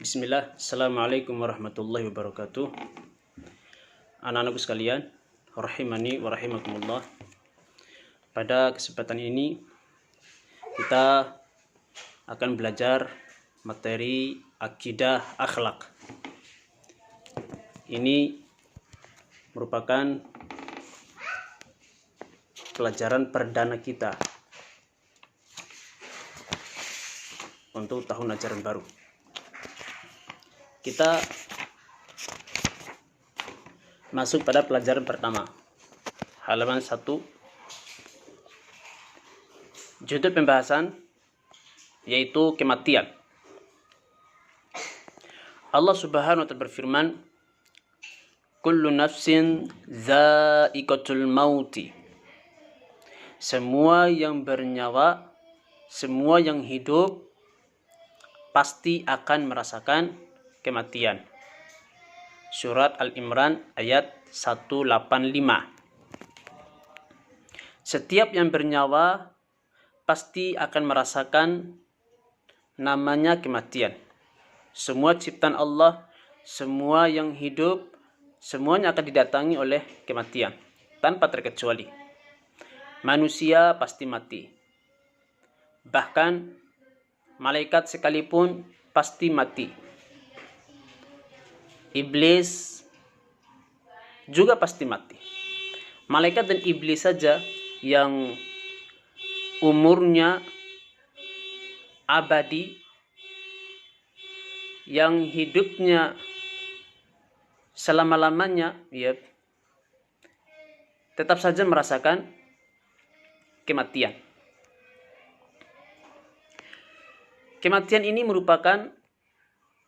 Bismillah, Assalamualaikum warahmatullahi wabarakatuh. Anak-anakku sekalian, rahimani wa rahimakumullah. Pada kesempatan ini kita akan belajar materi akidah akhlak. Ini merupakan pelajaran perdana kita untuk tahun ajaran baru. Kita masuk pada pelajaran pertama, halaman 1. Judul pembahasan yaitu kematian. Allah Subhanahu wa ta'ala berfirman, kullu nafsin dha'iqatul mauti. Semua yang bernyawa, semua yang hidup pasti akan merasakan kematian. Surat Al-Imran ayat 185. Setiap yang bernyawa pasti akan merasakan namanya kematian. Semua ciptaan Allah, semua yang hidup, semuanya akan didatangi oleh kematian tanpa terkecuali. Manusia pasti mati. Bahkan malaikat sekalipun pasti mati. Iblis juga pasti mati. Malaikat dan iblis saja yang umurnya abadi, yang hidupnya selama-lamanya, tetap saja merasakan kematian. Kematian ini merupakan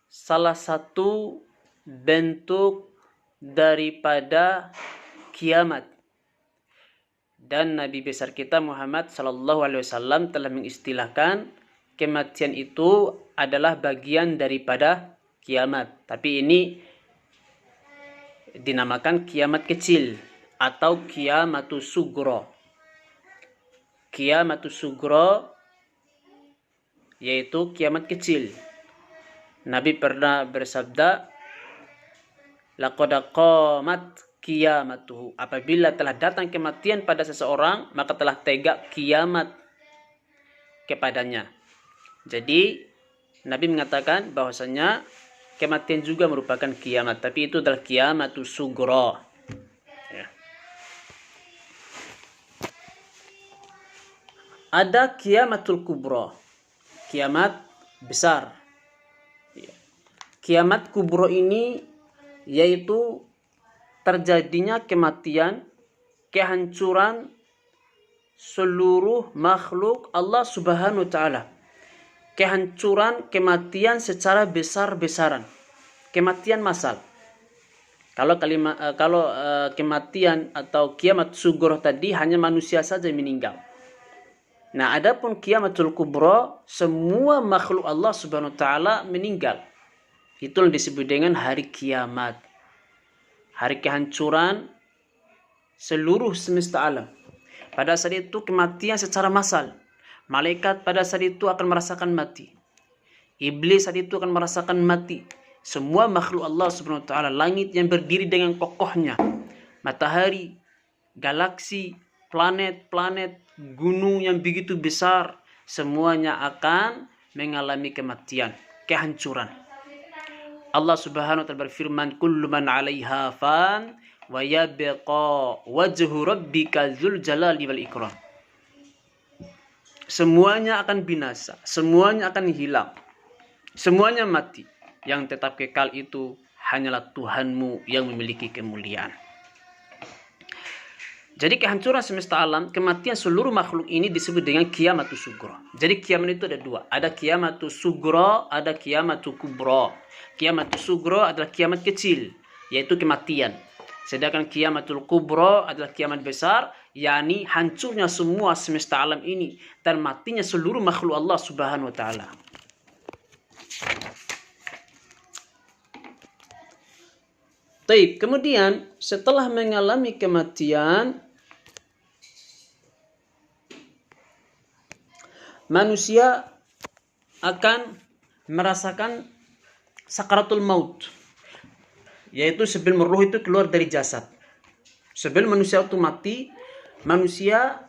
salah satu bentuk daripada kiamat, dan Nabi besar kita Muhammad sallallahu alaihi wasallam telah mengistilahkan kematian itu adalah bagian daripada kiamat, tapi ini dinamakan kiamat kecil atau kiamatus sugro. Kiamatus sugro yaitu kiamat kecil. Nabi pernah bersabda, laqad qamat qiyamatuhu. Apabila telah datang kematian pada seseorang, maka telah tegak kiamat kepadanya. Jadi Nabi mengatakan bahwasanya kematian juga merupakan kiamat, tapi itu adalah kiamatus sugro. Ada kiamatul kubro, kiamat besar. Kiamat kubro ini yaitu terjadinya kematian, kehancuran seluruh makhluk Allah Subhanahu wa ta'ala. Kehancuran, kematian secara besar-besaran. Kematian massal. Kalau kematian atau kiamat sugro tadi hanya manusia saja yang meninggal. Nah, adapun kiamatul kubro, semua makhluk Allah Subhanahu wa ta'ala meninggal. Itu yang disebut dengan hari kiamat. Hari kehancuran seluruh semesta alam. Pada saat itu kematian secara massal. Malaikat pada saat itu akan merasakan mati. Iblis saat itu akan merasakan mati. Semua makhluk Allah Subhanahu wa ta'ala, langit yang berdiri dengan kokohnya, matahari, galaksi, planet-planet, gunung yang begitu besar, semuanya akan mengalami kematian, kehancuran. Allah Subhanahu wa ta'ala berfirman, kullu man 'alaiha fan wa yabqa wajhu rabbika dzul jalali wal ikram. Semuanya akan binasa, semuanya akan hilang, semuanya mati. Yang tetap kekal itu hanyalah Tuhanmu yang memiliki kemuliaan. Jadi kehancuran semesta alam, kematian seluruh makhluk ini disebut dengan kiamatus sugro. Jadi kiamat itu ada dua. Ada kiamatus sugro, ada kiamatus kubro. Kiamatus sugro adalah kiamat kecil, yaitu kematian. Sedangkan kiamatul kubro adalah kiamat besar, yakni hancurnya semua semesta alam ini dan matinya seluruh makhluk Allah Subhanahu wa ta'ala. Baik, kemudian setelah mengalami kematian, manusia akan merasakan sakaratul maut, yaitu sebelum roh itu keluar dari jasad. Sebelum manusia itu mati, manusia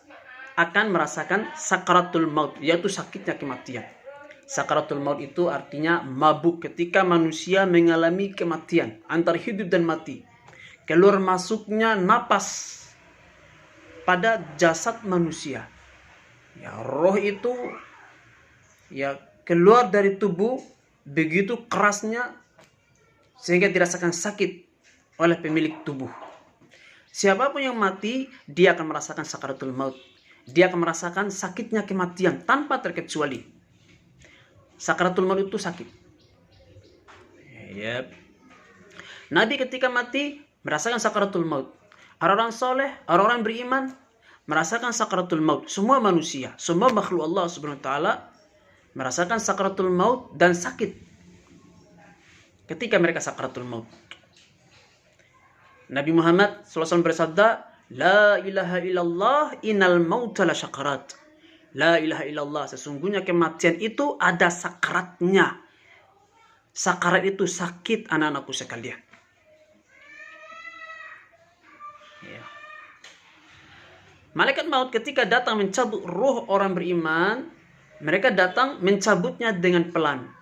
akan merasakan sakaratul maut, yaitu sakitnya kematian. Sakaratul maut itu artinya mabuk, ketika manusia mengalami kematian antara hidup dan mati. Keluar masuknya napas pada jasad manusia. Ya, roh itu ya keluar dari tubuh begitu kerasnya sehingga dirasakan sakit oleh pemilik tubuh. Siapapun yang mati, dia akan merasakan sakaratul maut. Dia akan merasakan sakitnya kematian tanpa terkecuali. Sakaratul maut itu sakit. Yep. Nabi ketika mati merasakan sakaratul maut. Orang-orang soleh, orang-orang beriman merasakan sakaratul maut. Semua manusia, semua makhluk Allah Subhanahu wa taala merasakan sakaratul maut dan sakit ketika mereka sakaratul maut. Nabi Muhammad SAW bersabda, La ilaha illallah innal mauta la syakarat. La ilaha illallah, sesungguhnya kematian itu ada sakaratnya. Sakarat itu sakit, anak-anakku sekalian. Ya. Malaikat maut ketika datang mencabut ruh orang beriman, mereka datang mencabutnya dengan pelan,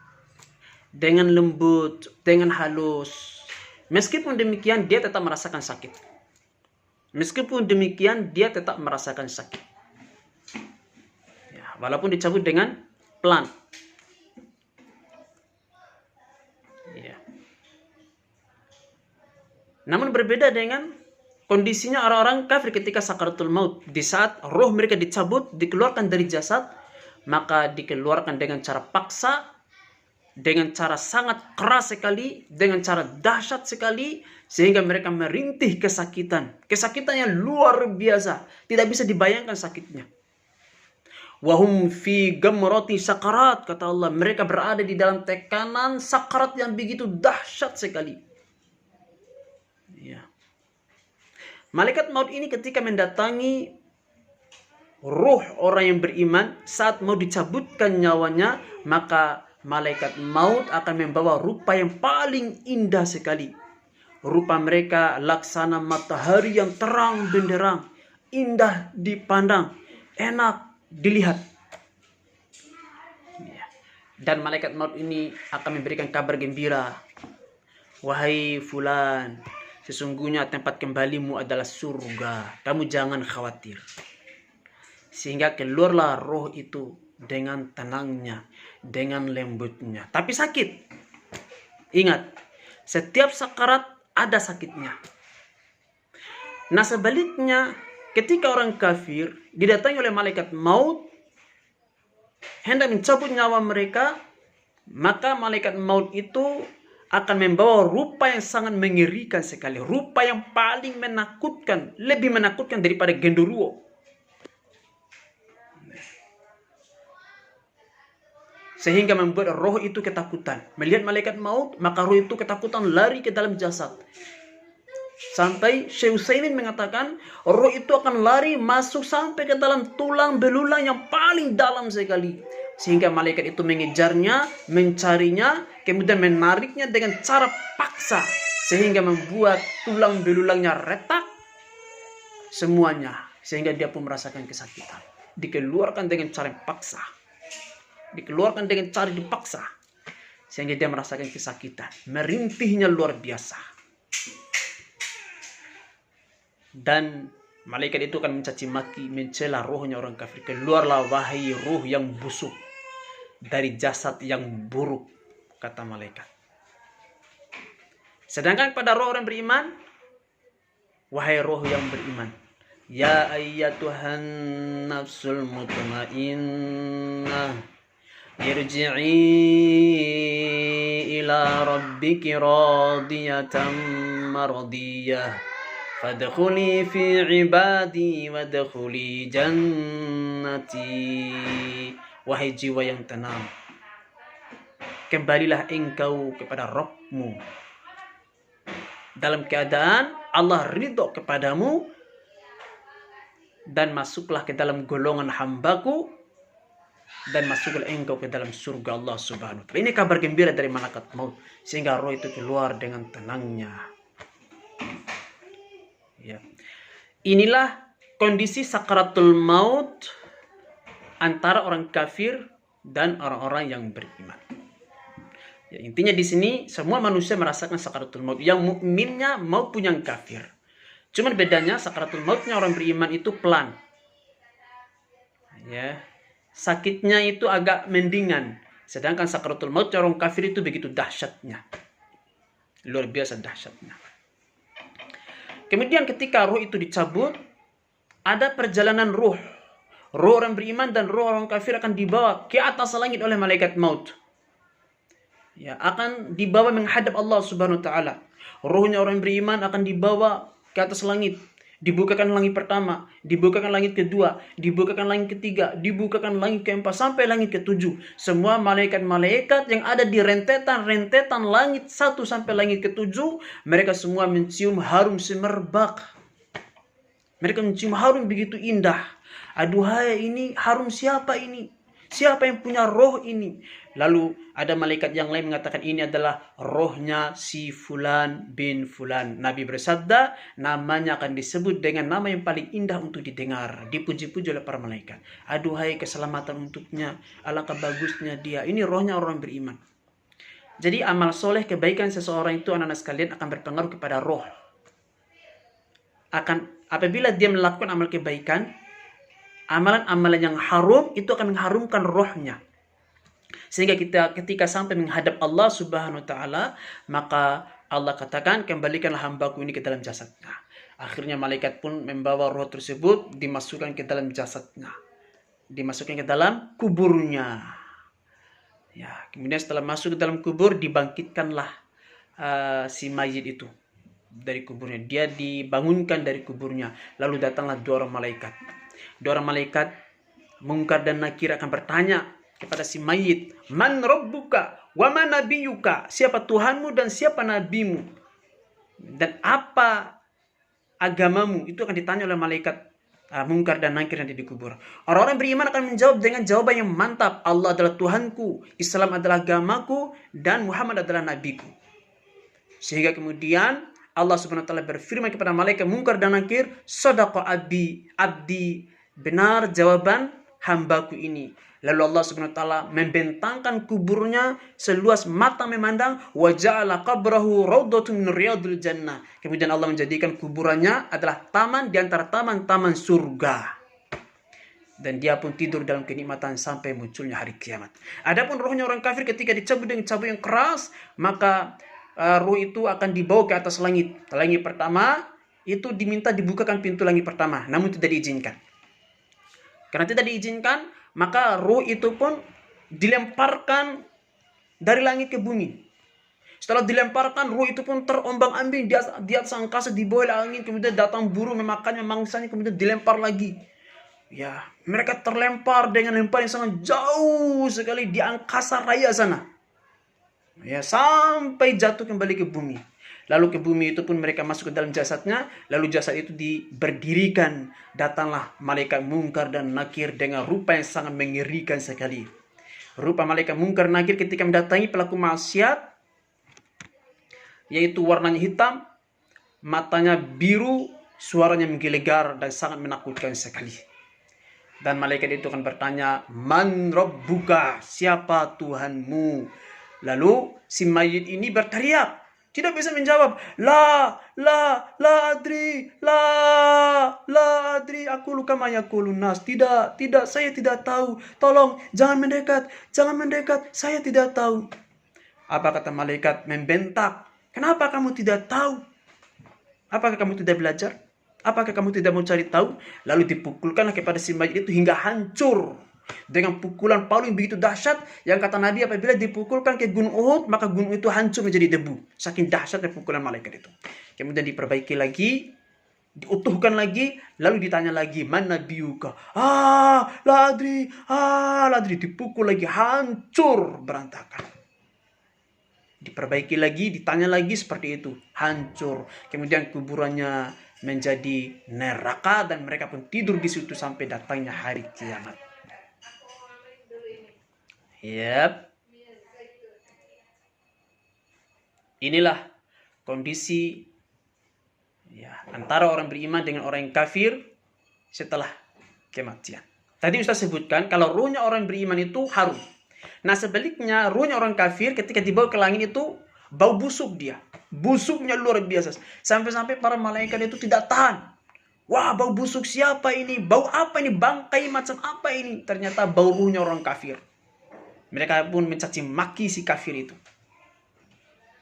dengan lembut, dengan halus. Meskipun demikian, dia tetap merasakan sakit. Meskipun demikian, dia tetap merasakan sakit. Ya, walaupun dicabut dengan pelan. Ya. Namun berbeda dengan kondisinya orang-orang kafir ketika sakaratul maut. Di saat roh mereka dicabut, dikeluarkan dari jasad, maka dikeluarkan dengan cara paksa, dengan cara sangat keras sekali, dengan cara dahsyat sekali, sehingga mereka merintih kesakitan. Kesakitan yang luar biasa, tidak bisa dibayangkan sakitnya. Wahum fi gamrati sakarat, kata Allah, mereka berada di dalam tekanan sakarat yang begitu dahsyat sekali. Ya. Malaikat maut ini ketika mendatangi ruh orang yang beriman, saat mau dicabutkan nyawanya, maka malaikat maut akan membawa rupa yang paling indah sekali. Rupa mereka laksana matahari yang terang benderang, indah dipandang, enak dilihat. Dan malaikat maut ini akan memberikan kabar gembira. Wahai fulan, sesungguhnya tempat kembalimu adalah surga. Kamu jangan khawatir. Sehingga keluarlah roh itu dengan tenangnya, dengan lembutnya. Tapi sakit. Ingat, setiap sakarat ada sakitnya. Nah sebaliknya, ketika orang kafir didatangi oleh malaikat maut, hendak mencabut nyawa mereka, maka malaikat maut itu akan membawa rupa yang sangat mengerikan sekali. Rupa yang paling menakutkan, lebih menakutkan daripada genderuwo. Sehingga membuat roh itu ketakutan. Melihat malaikat maut, maka roh itu ketakutan lari ke dalam jasad. Sampai Syekh Utsaimin mengatakan, roh itu akan lari masuk sampai ke dalam tulang belulang yang paling dalam sekali. Sehingga malaikat itu mengejarnya, mencarinya, kemudian menariknya dengan cara paksa. Sehingga membuat tulang belulangnya retak semuanya. Sehingga dia pun merasakan kesakitan. Dikeluarkan dengan cara yang paksa. Dikeluarkan dengan cara dipaksa, sehingga dia merasakan kesakitan, merintihnya luar biasa. Dan malaikat itu akan mencaci maki, mencela rohnya orang kafir. Keluarlah wahai ruh yang busuk dari jasad yang buruk, kata malaikat. Sedangkan pada roh orang beriman, wahai roh yang beriman, ya ayyatuhan nafsul mutmainnah, irji'i ila rabbiki radiyatan mardiyah, fadkhuli fi ibadi wadkhuli jannati. Wahai jiwa yang tenang, kembalilah engkau kepada Rabbmu dalam keadaan Allah ridho kepadamu, dan masuklah ke dalam golongan hambaku, dan masuklah engkau ke dalam surga Allah Subhanahu wa taala. Ini kabar gembira dari malaikat maut, sehingga roh itu keluar dengan tenangnya. Ya. Inilah kondisi sakaratul maut antara orang kafir dan orang-orang yang beriman. Ya, intinya di sini semua manusia merasakan sakaratul maut, yang mukminnya maupun yang kafir. Cuman bedanya sakaratul mautnya orang beriman itu pelan. Ya. Sakitnya itu agak mendingan, sedangkan sakaratul maut orang kafir itu begitu dahsyatnya. Luar biasa dahsyatnya. Kemudian ketika roh itu dicabut, ada perjalanan roh. Roh orang beriman dan roh orang kafir akan dibawa ke atas langit oleh malaikat maut. Ya, akan dibawa menghadap Allah Subhanahu wa taala. Rohnya orang beriman akan dibawa ke atas langit. Dibukakan langit pertama, dibukakan langit kedua, dibukakan langit ketiga, dibukakan langit keempat sampai langit ketujuh. Semua malaikat-malaikat yang ada di rentetan langit 1 sampai langit ketujuh, mereka semua mencium harum semerbak. Mereka mencium harum begitu indah. Aduhai, ini harum siapa ini? Siapa yang punya roh ini? Lalu ada malaikat yang lain mengatakan ini adalah rohnya si Fulan bin Fulan. Nabi bersabda, namanya akan disebut dengan nama yang paling indah untuk didengar. Dipuji-puji oleh para malaikat. Aduhai, keselamatan untuknya. Alangkah bagusnya dia. Ini rohnya orang beriman. Jadi amal soleh, kebaikan seseorang itu anak-anak sekalian akan berpengaruh kepada roh. Apabila dia melakukan amal kebaikan, amalan-amalan yang harum itu akan mengharumkan rohnya. Sehingga kita ketika sampai menghadap Allah Subhanahu wa taala, maka Allah katakan, kembalikanlah hambaku ini ke dalam jasadnya. Akhirnya malaikat pun membawa roh tersebut, dimasukkan ke dalam jasadnya. Dimasukkan ke dalam kuburnya. Ya, kemudian setelah masuk ke dalam kubur, dibangkitkanlah si mayit itu dari kuburnya. Dia dibangunkan dari kuburnya. Lalu datanglah 2 orang malaikat. 2 orang malaikat Munkar dan Nakir akan bertanya kepada si mayit, man rabbuka wa man nabiyuka, siapa Tuhanmu dan siapa nabimu, dan apa agamamu. Itu akan ditanya oleh malaikat Munkar dan Nakir nanti dikubur. Orang-orang beriman akan menjawab dengan jawaban yang mantap, Allah adalah Tuhanku, Islam adalah agamaku, dan Muhammad adalah nabiku. Sehingga kemudian Allah Subhanahu wa taala berfirman kepada malaikat Munkar dan Nakir, sadaqa abdi, benar jawaban hambaku ini. Lalu Allah Subhanahu wa taala membentangkan kuburnya seluas mata memandang, wa ja'ala qabrahu raudhatun min riyadil jannah. Kemudian Allah menjadikan kuburannya adalah taman di antara taman-taman surga. Dan dia pun tidur dalam kenikmatan sampai munculnya hari kiamat. Adapun rohnya orang kafir ketika dicabut dengan cabut yang keras, maka roh itu akan dibawa ke atas langit. Langit pertama itu diminta dibukakan pintu langit pertama, namun tidak diizinkan. Karena tidak diizinkan, maka roh itu pun dilemparkan dari langit ke bumi. Setelah dilemparkan, roh itu pun terombang-ambing di atas angkasa, dibawa oleh angin, kemudian datang burung memakannya, mangsanya, kemudian dilempar lagi. Ya, mereka terlempar dengan lempar yang sangat jauh sekali di angkasa raya sana. Ya, sampai jatuh kembali ke bumi. Lalu ke bumi itu pun mereka masuk ke dalam jasadnya. Lalu jasad itu berdirikan. Datanglah malaikat Munkar dan Nakir dengan rupa yang sangat mengerikan sekali. Rupa malaikat Munkar dan Nakir ketika mendatangi pelaku maksiat, yaitu warnanya hitam, matanya biru, suaranya menggelegar dan sangat menakutkan sekali. Dan malaikat itu akan bertanya, man rabbuka, siapa Tuhanmu? Lalu si mayit ini berteriak, tidak bisa menjawab, la adri, aku luka mayakulun nas. Tidak, saya tidak tahu. Tolong, jangan mendekat, saya tidak tahu. Apa kata malaikat? Membentak. Kenapa kamu tidak tahu? Apakah kamu tidak belajar? Apakah kamu tidak mau cari tahu? Lalu dipukulkanlah kepada si mayit itu hingga hancur. Dengan pukulan palu yang begitu dahsyat, yang kata Nabi apabila dipukulkan ke gunung Uhud, maka gunung itu hancur menjadi debu. Saking dahsyatnya pukulan malaikat itu. Kemudian diperbaiki lagi, diutuhkan lagi, lalu ditanya lagi, man nabiyuka? La adri, dipukul lagi, hancur, berantakan. Diperbaiki lagi, ditanya lagi seperti itu, hancur. Kemudian kuburannya menjadi neraka dan mereka pun tidur di situ sampai datangnya hari kiamat. Yap. Inilah kondisi ya, antara orang beriman dengan orang yang kafir setelah kematian. Tadi Ustaz sebutkan kalau ruhnya orang beriman itu harum. Nah sebaliknya ruhnya orang kafir ketika dibawa ke langit itu bau busuk dia. Busuknya luar biasa. Sampai-sampai para malaikat itu tidak tahan. Wah, bau busuk siapa ini? Bau apa ini? Bangkai macam apa ini? Ternyata bau ruhnya orang kafir. Mereka pun mencaci maki si kafir itu.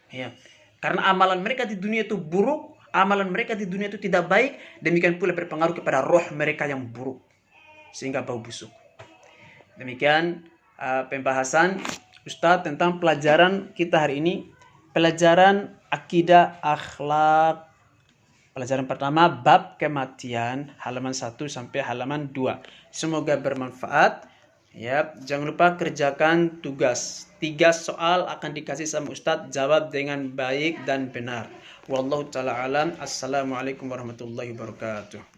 Ya. Karena amalan mereka di dunia itu buruk, amalan mereka di dunia itu tidak baik, demikian pula berpengaruh kepada roh mereka yang buruk. Sehingga bau busuk. Demikian pembahasan Ustadz tentang pelajaran kita hari ini. Pelajaran akidah akhlak. Pelajaran pertama bab kematian halaman 1 sampai halaman 2. Semoga bermanfaat. Ya, jangan lupa kerjakan tugas. 3 soal akan dikasih sama Ustadz, jawab dengan baik dan benar. Wallahu ta'ala alam. Assalamualaikum warahmatullahi wabarakatuh.